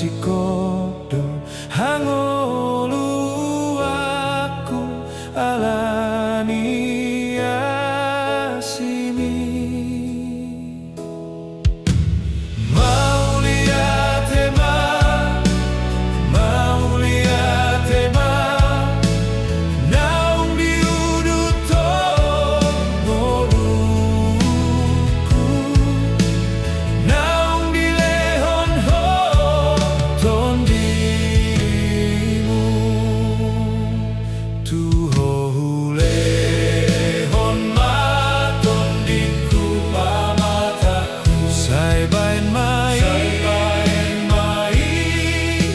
sikodo hangolu aku alani asini. Mau lihat tema naung diudut moluku naung dilehon ho tondimu tuho hulehon maton diku pamataku sai bain mai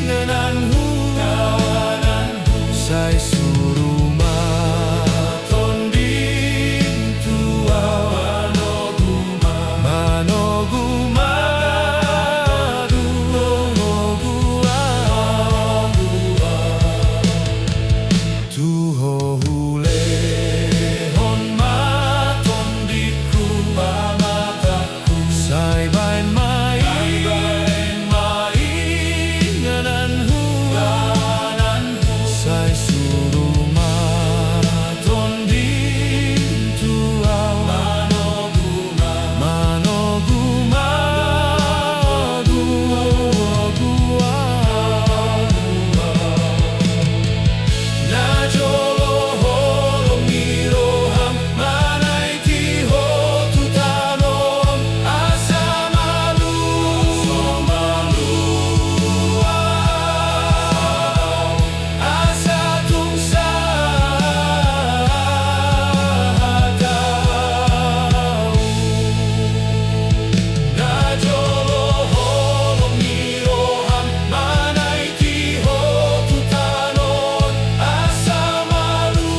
ngenanhu sai suruh maton dintu manoguma tuho hulehon maton diku pamataku sai bain mai ngenanhu sai suruh maton dintu manoguma najolo holong miroham manai tiho tutanom asa malu asa tungsa najolo holong miroham manai tiho tutanon asa malu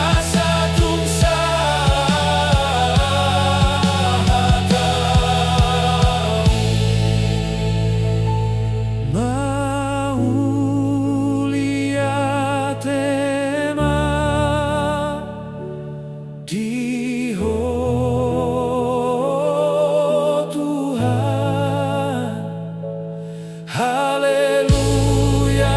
asa tungsa mau lihat tema diho Tuhan haleluya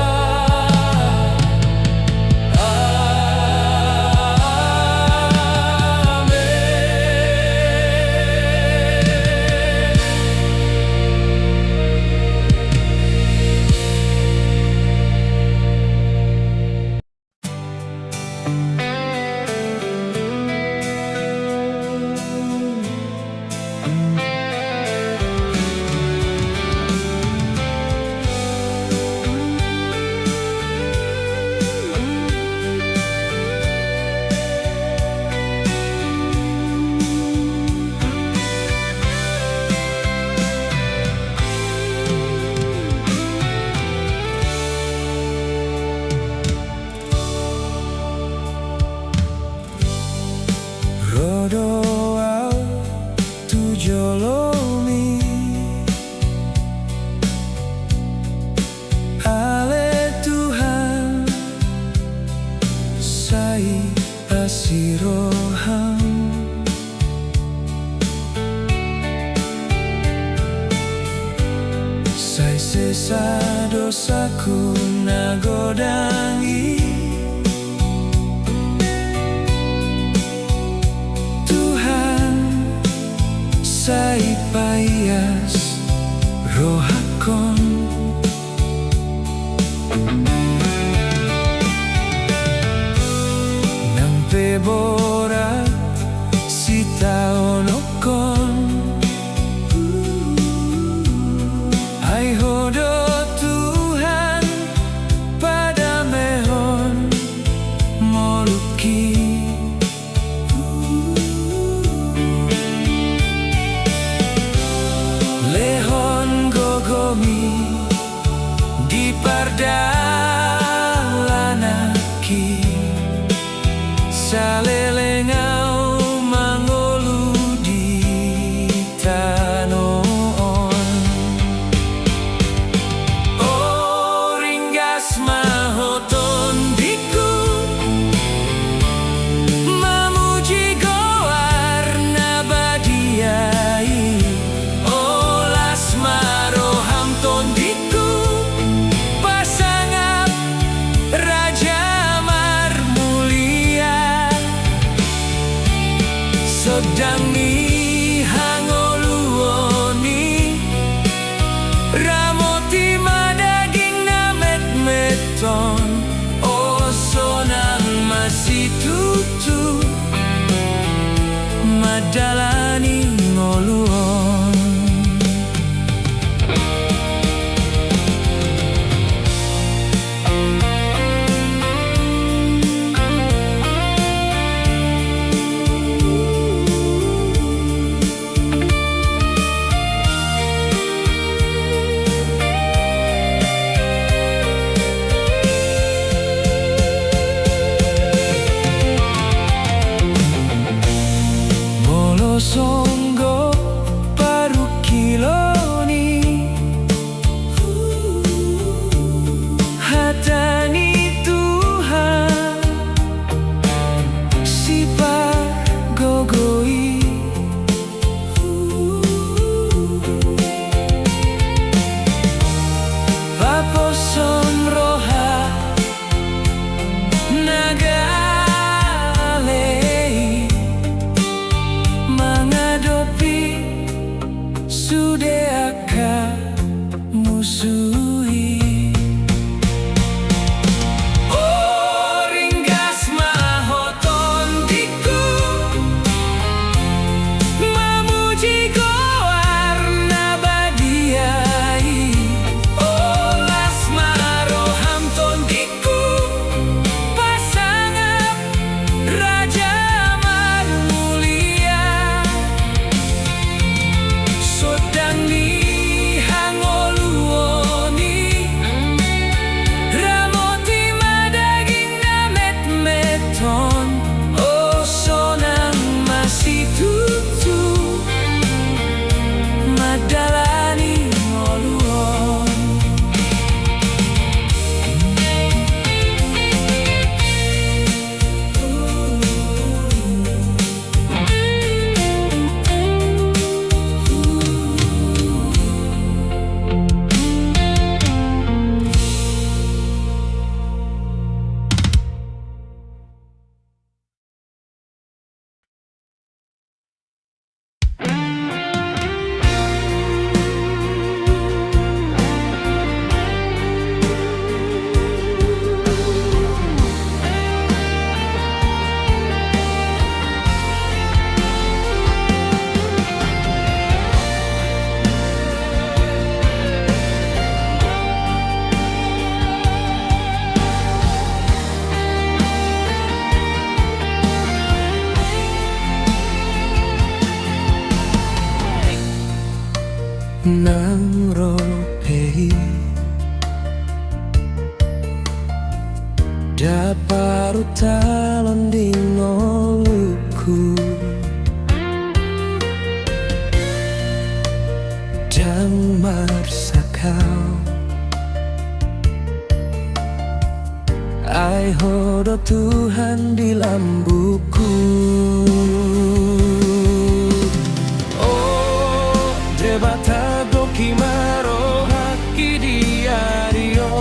rodoa tu jolomi ale Tuhan sai asiroham sai sesa dosaku nagodangi sai payas rohakon nang peborat sita onokon ai hodo Tuhan pada mehon moluki lehon gogomi di pardalanaki salele madalani ngoluon. Songgo paru kiloni hatani Tuhan sipa gogoi vaposon roha naga sudeaka musuhi. Oh ringgas mahoton diku mamuji warna badiai. Oh lasma rohamton diku pasangan raja mulia sodang ni hangoluoni ramoti madaging namet meton. Oh sonang masih tutu madalani ngoluon. Nang ropei daparu talon di ngoluku damar sakau ai hodo Tuhan di lambuku. Oh debata Kimaro haki diario.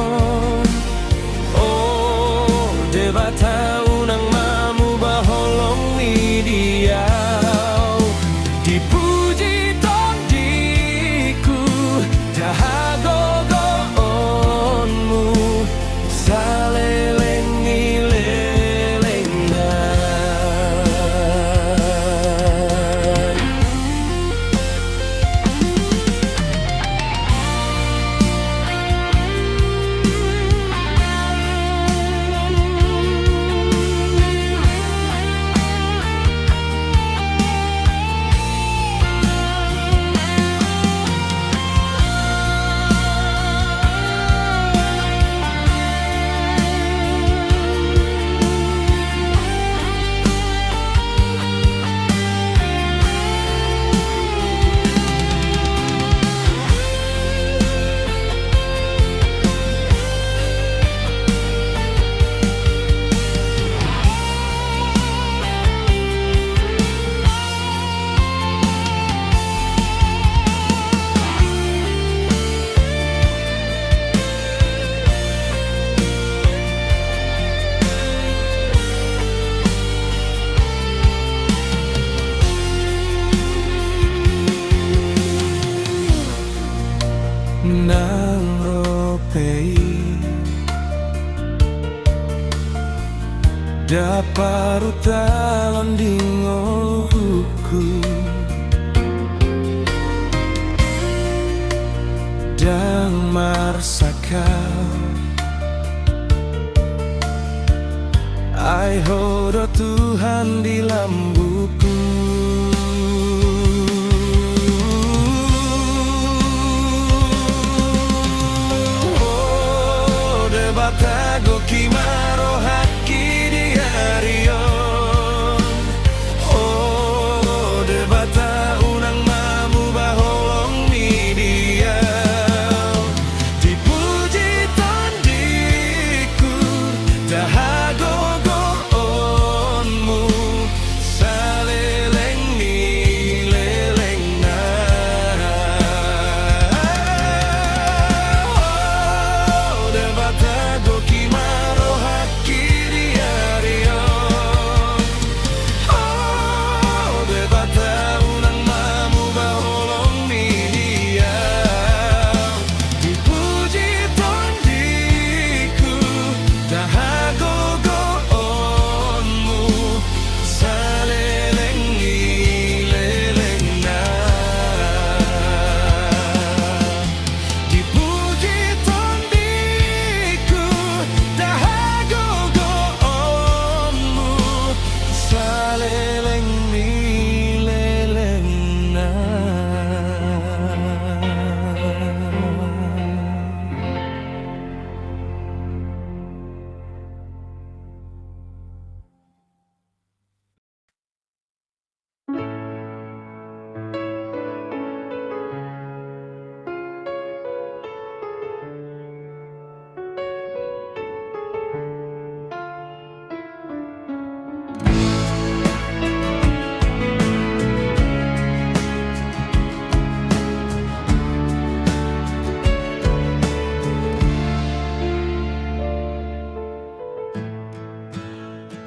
Oh debata unang mamu baholong ni diau dipuji tondiku dahagogoonmu salelengi lelengai. Daparu talon dingolku dan marsakal ai hodo Tuhan di lambuku. Oh, debatago kimaro haki di harion. Oh, debata unang mamu baholong media. Dipuji tondiku dahago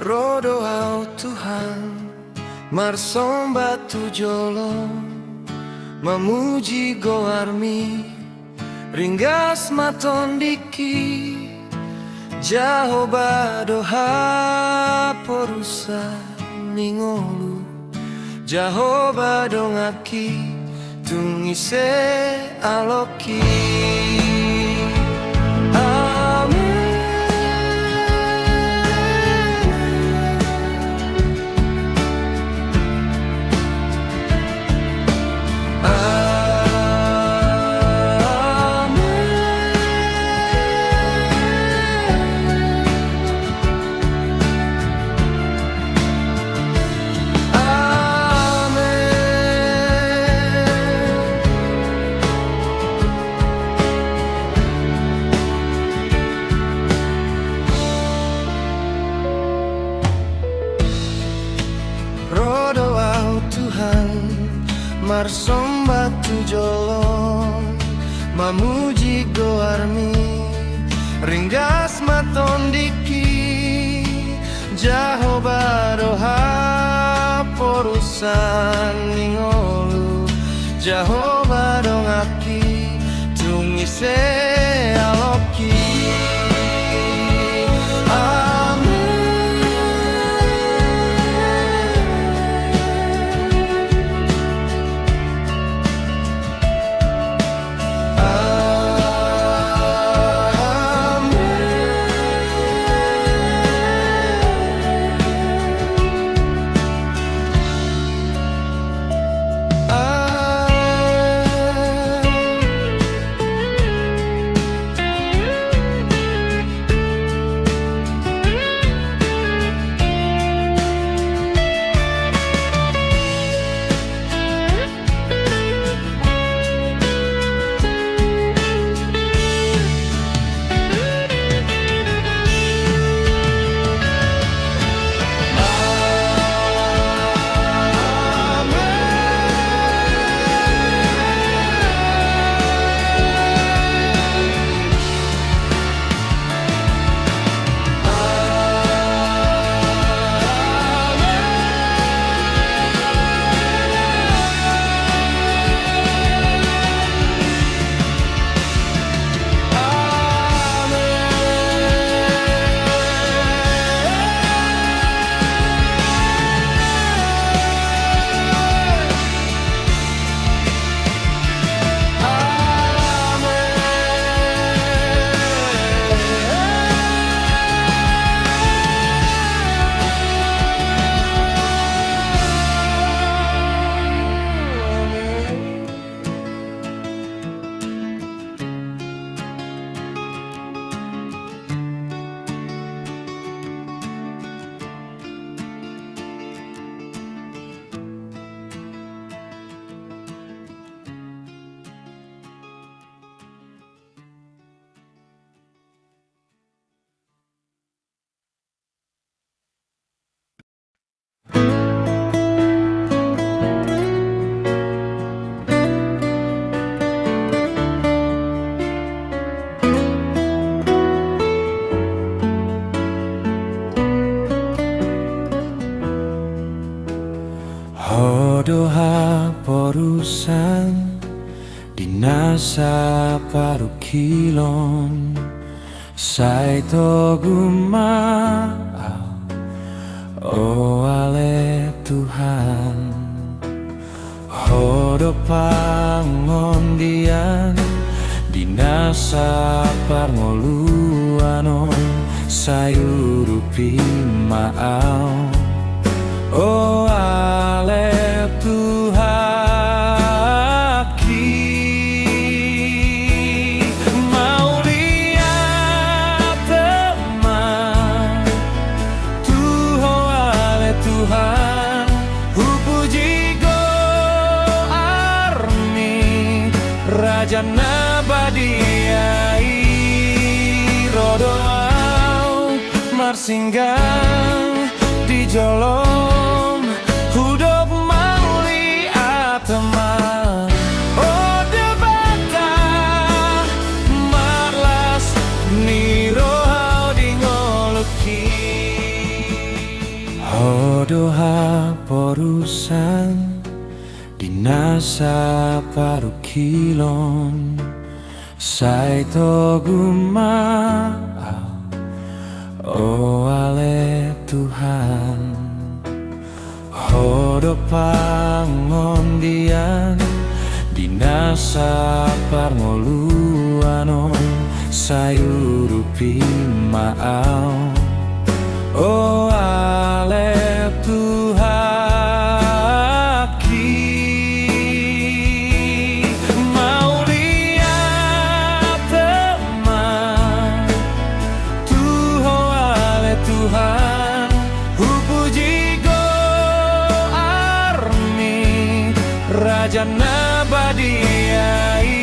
Rodoau Tuhan marsombat tu jolo memuji goarmi ringgas matondiki Jahoba doha porusa ningolu Jahoba dongaki tungise aloki. Marsombat tu jolong mamuji goarmi ringgas matondiki Jahoba doha porusan ningolu Jahoba dongaki tungise aloki. perusan dinasa paru kilon saito gumao oh ale Tuhan hodo pangondian dinasa parngoluanon sayurupi maau oh ale Tuhan ki mau lihat teman Tuho ale Tuhan hupuji go armi Raja Nabadiai rodoau marsinggang di jolom hudup mauli atema oh debata marlas nirohau di ngoluki hodoha porusan dinasa paru kilon saito gumao oh ale Tuhan hodo pangondian dinasa parngoluanon sayurupi maau oh ale Tuhan ki mau lihat teman Tuho ale Tuhan hupuji go armi Raja Nabadiai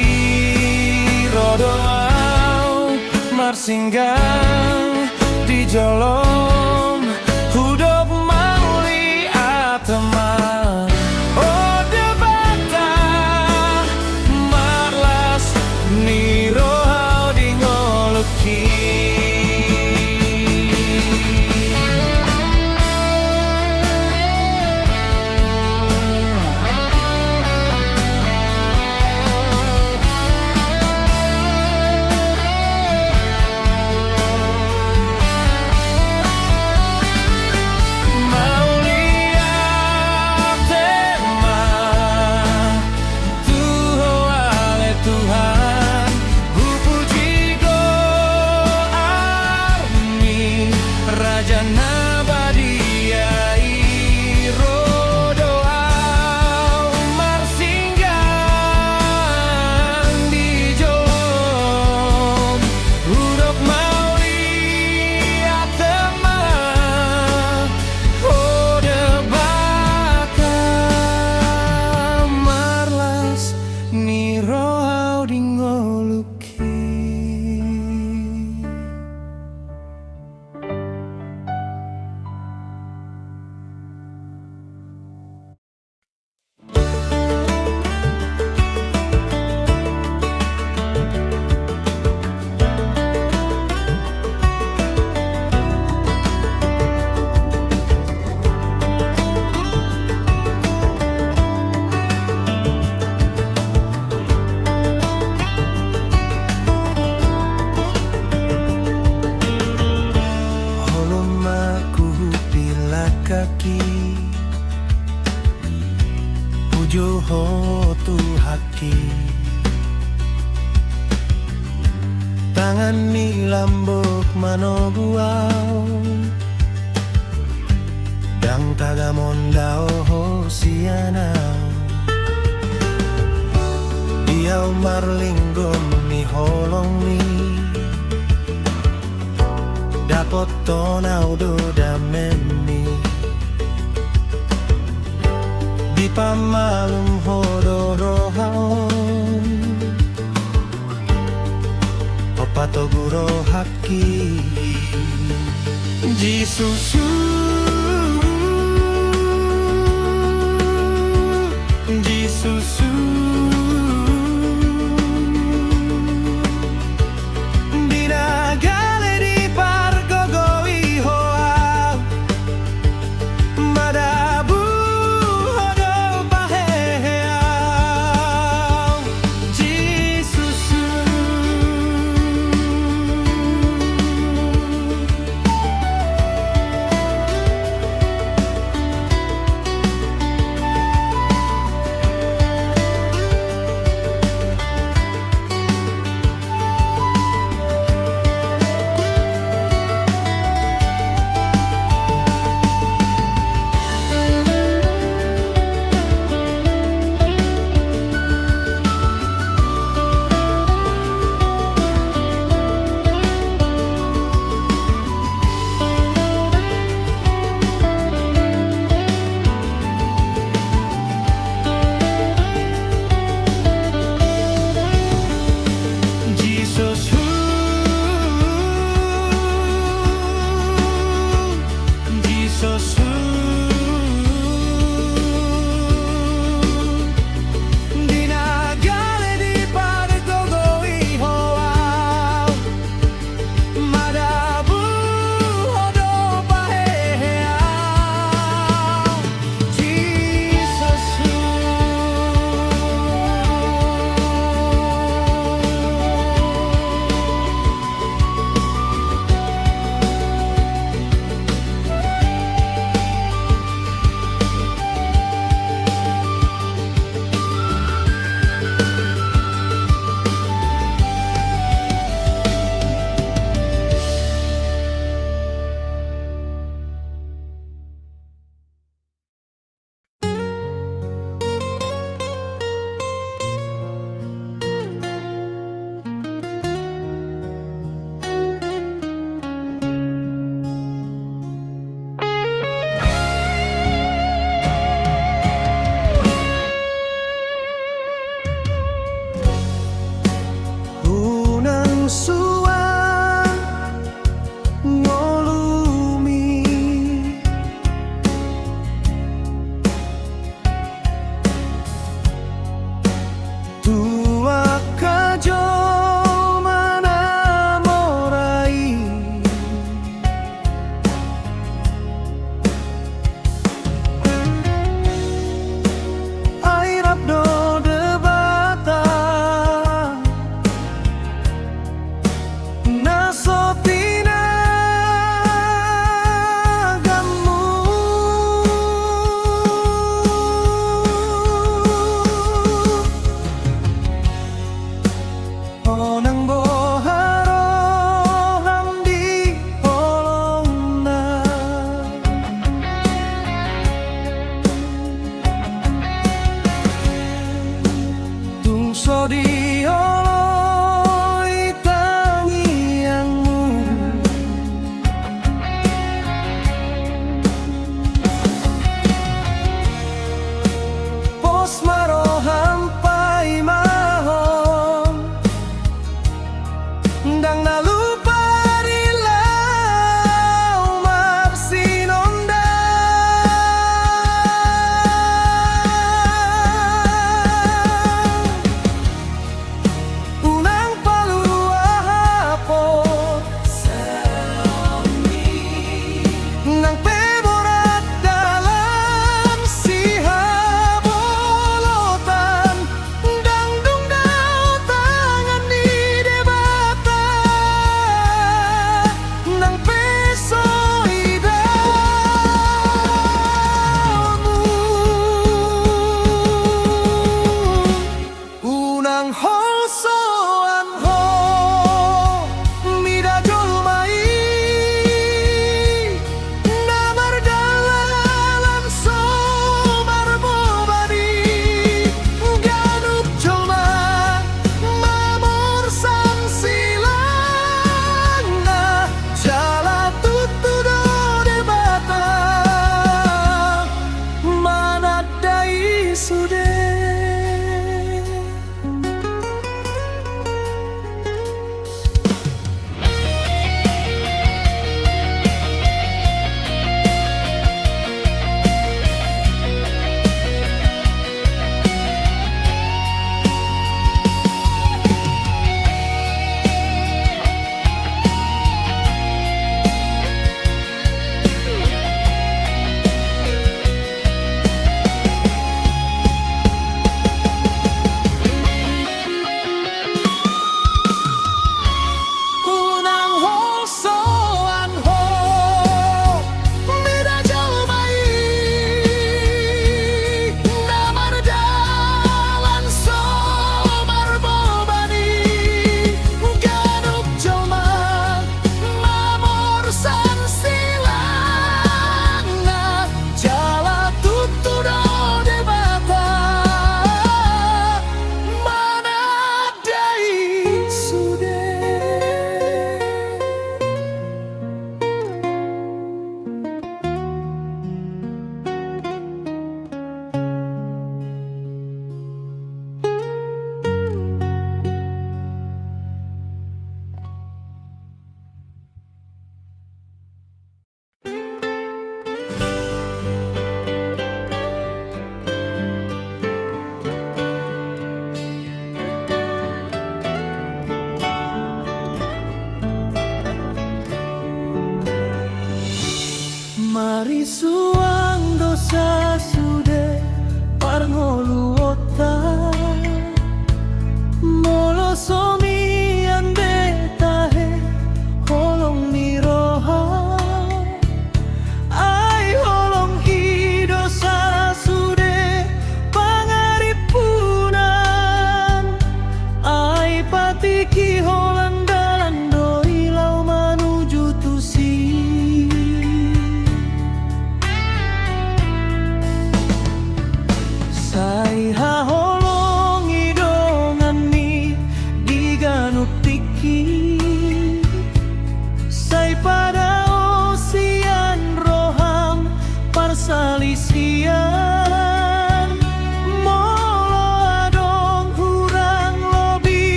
rodoau marsinggang di jolom hudup mauli atema oh debata marlas nirohau di ngoluki Pujoho tu haki tangan ni lambok manoguau dang tagamondao hosianau diau marlinggom ni holong ni dapot tonau do dameni di pamalum hodorohaon opatoguro haki jisusu jisusu dinagale di pargogoi hoa madabu hodo pahea musuhan ngolumi tua kajo mana morai airap do debata nasotina gamu onang boharo hamdi holongna tungso di oloi tangiangmu pos maro hampai mahon ndang nalupa rilau marsinonda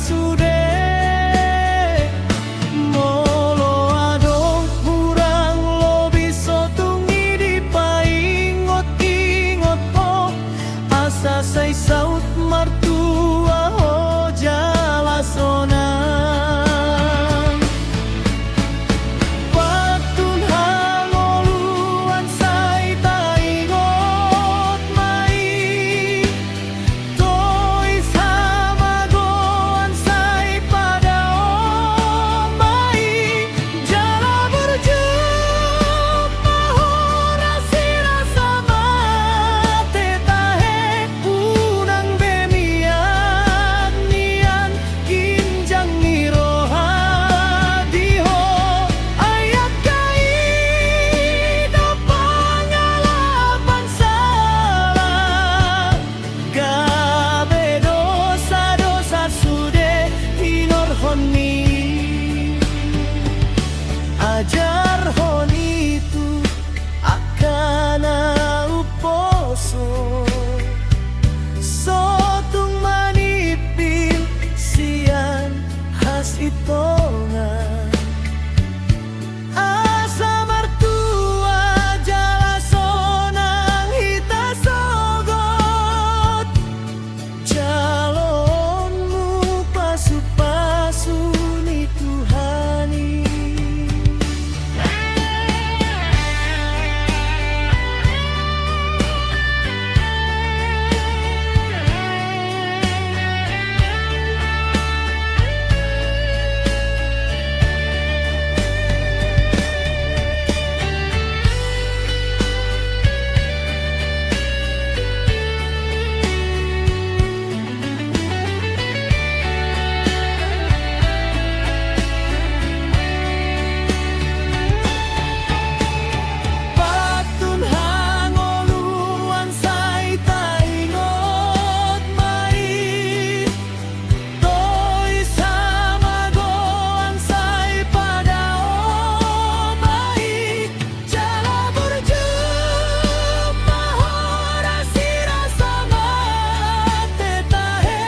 sude molo adong kurang lo biso tungi di paingot-ingot po asa say saut martua ho jalasonang patun hangoluan say taingot mai tois hamagoan say padaon mai jala berjup mahora sirasa mate tahe unang bemian nian kinjang niroha diho ayat kaida pangalapan salah gabe dosa-dosa sude hinor honi ajar honi tu akan uposo sotung manipil sian has itongan asa martua jalasonang hita sogot calonmu pasu-pasu ni Tuhani patun hangoluan say taingot mai tois hamagoan say padaon mai jala berjup mahora sirasa mate tahe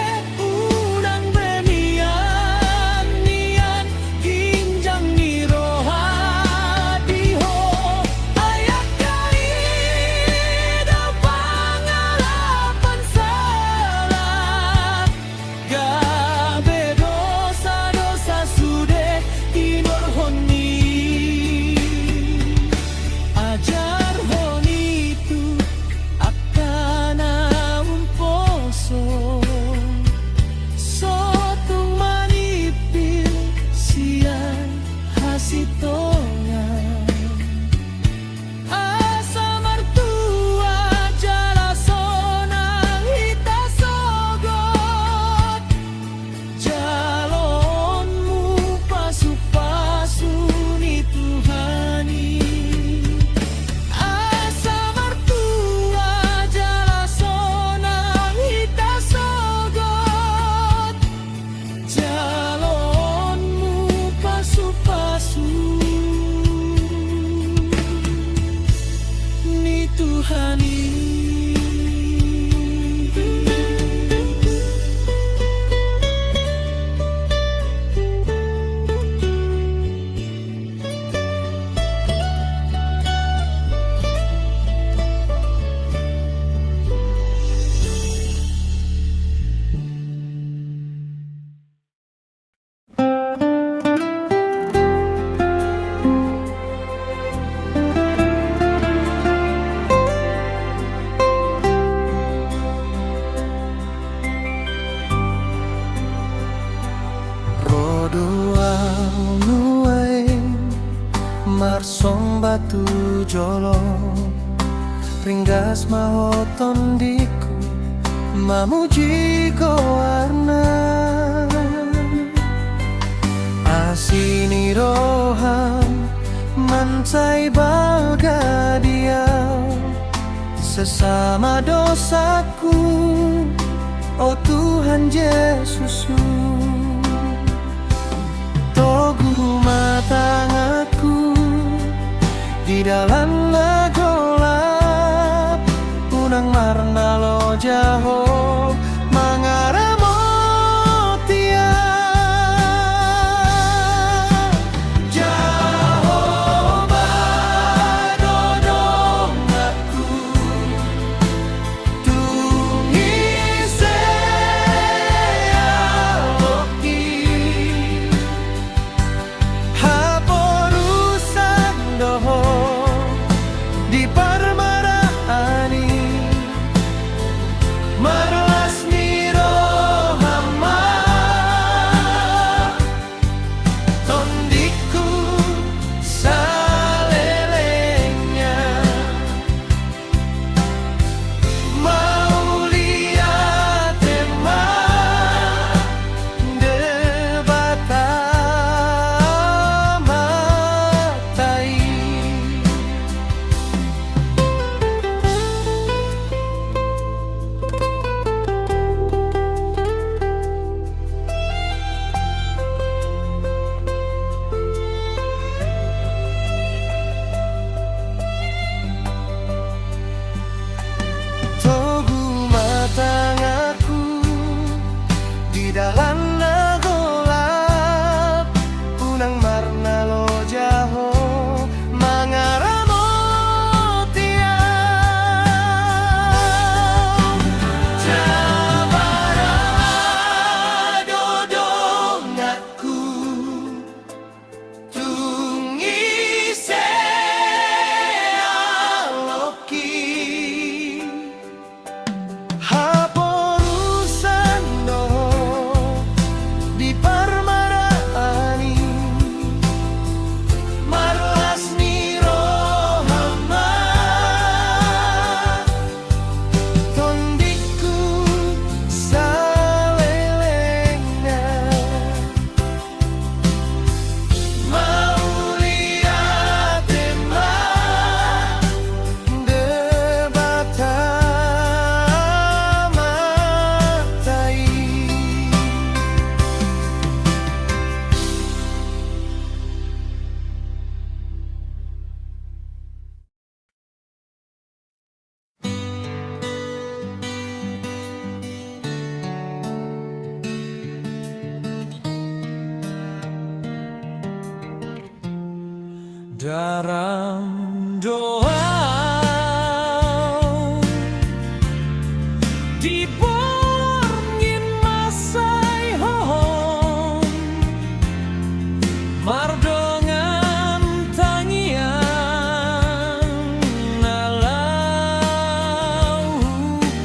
unang bemian nian kinjang niroha diho ayat kaida pangalapan salah gabe dosa-dosa sude hinor honi ajar honi tu akan umposo sotung manipil sian hasitongan asa martua jalasonang hita sogot calonmu pasu-pasu ni Tuhani asa martua jalasonang hita sogot calonmu pasu-pasu ni Tuhani. Rodoal nuain marsong batu jolong ringgas mahoton diku mamuji ko warna asini rohan mancai balga dia sesama dosaku oh Tuhan Yesusku togu matangaku di dalam legolap unang marna lo jaho mangaramo tia dalam doa di borngin masai hohong mardongan tangian nalau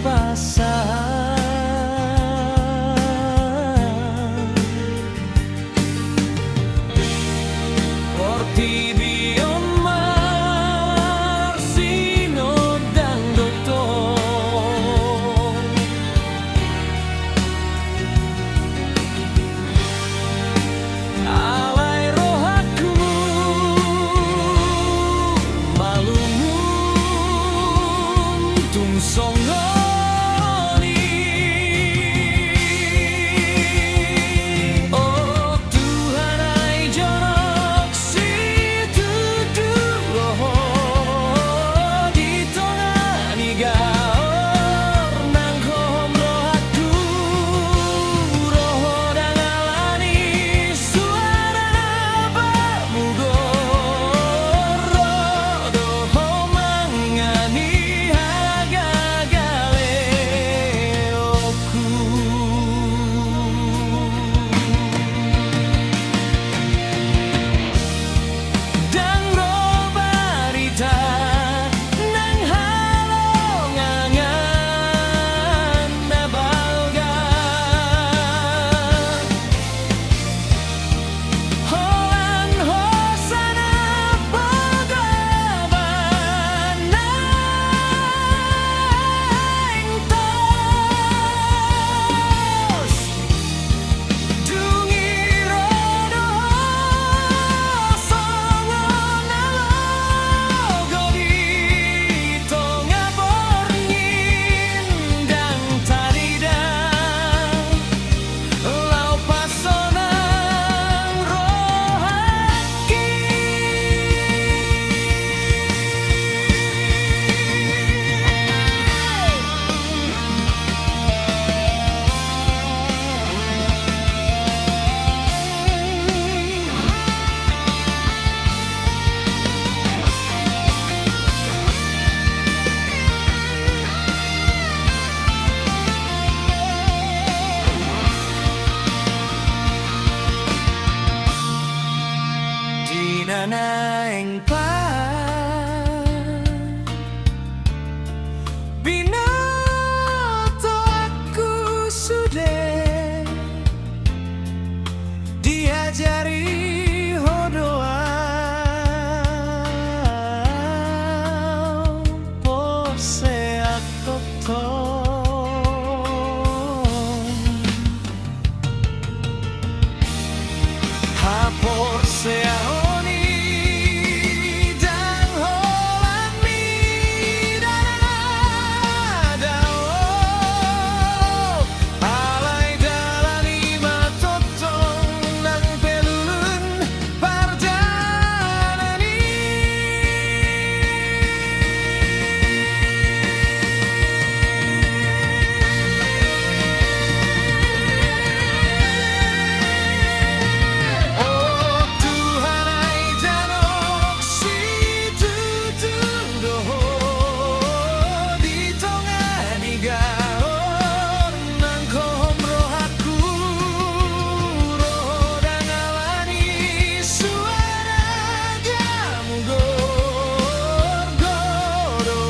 pasang porti bion marsino dan dotong alai rohaku malumun tung songoni. Oh Tuhan ai jonok si tuduh di tongani gaor nang kohom rohaku roho dangalani suara bamugor doho mangani hagagale oku. Dang robarita nang halongangan nabalga hoan hosana pagaban naing tos dungi rodo songon nalogo di tonga borngin dan taridang lau pasonang rohaki. Dina naing pa binato aku sudah diajari hodoa pose aku hapor seahoni dan holan mi danadao alai dalani matotong nang pelulun pardanani. Oh Tuhan ai janok si tutudoh di tongani gaor nang kohom rohaku roho dangalani suara jamugor goro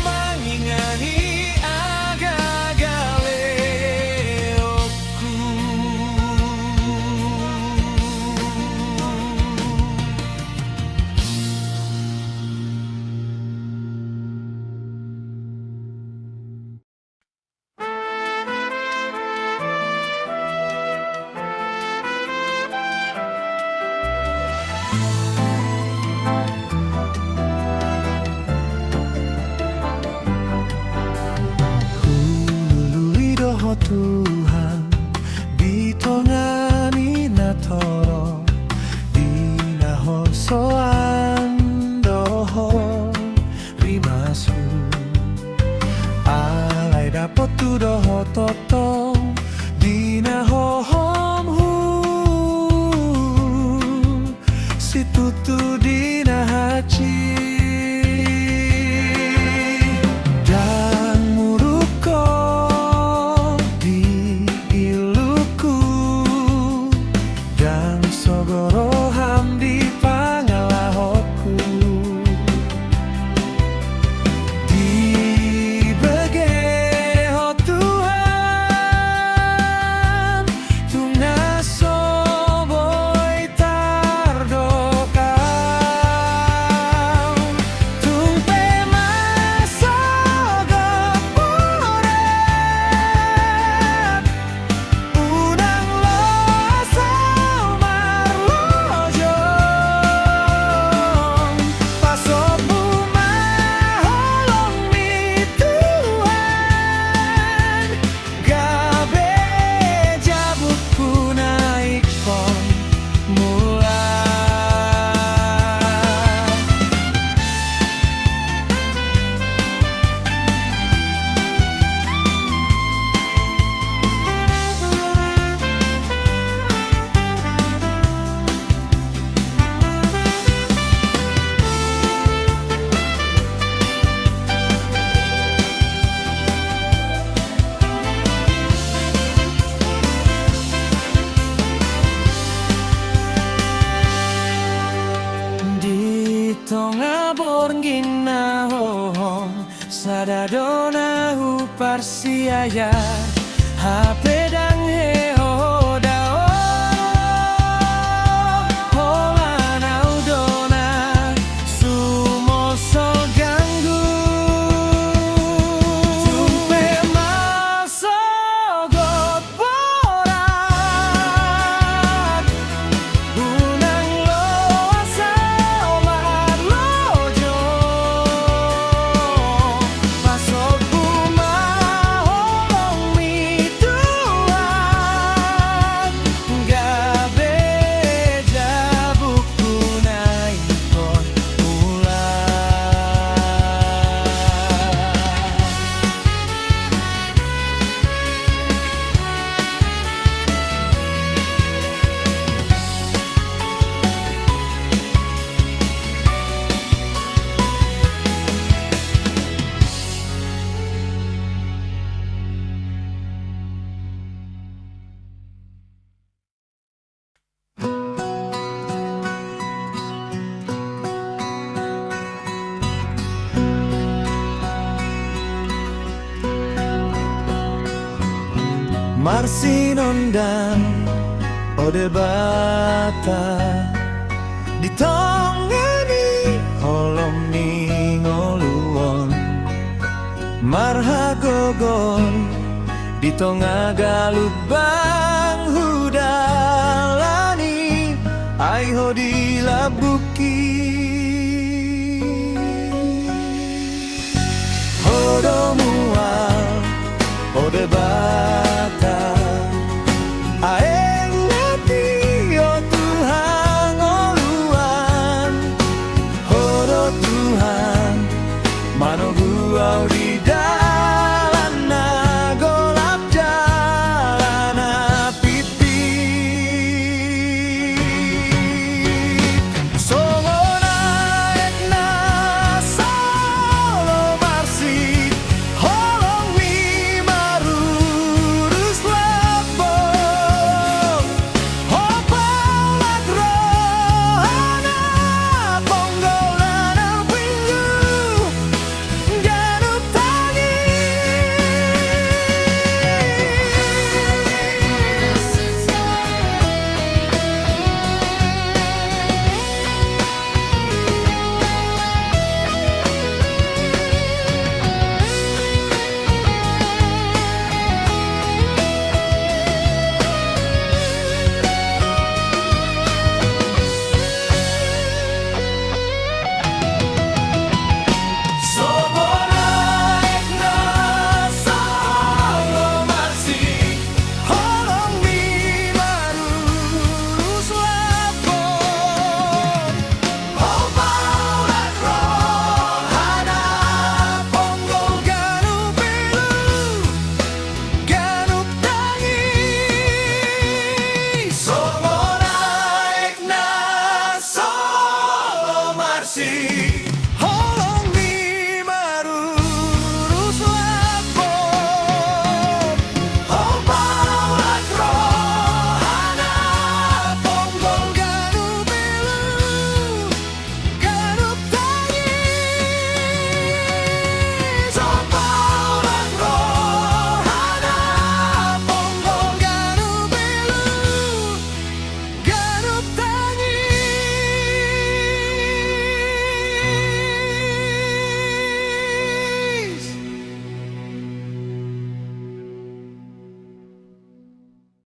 mangingani agagale oku. Hulului doho Tuhan bitongani natoro dina hosoan doho rimasu alai dapot tu doho totong dina hohom hu si tutu dina Dadadona hu parsiaya hapedang heo dao holanau dona sumoso ganggu tumpe masogot porat unang loasa omar lojo pasok humahong mituan gabe jabuk kunay kon ulan Marsinondang ode bata ditongani holom ningoluon marhagogon ditonga galubang hudalani aiho dilabuki hodo mual ode bata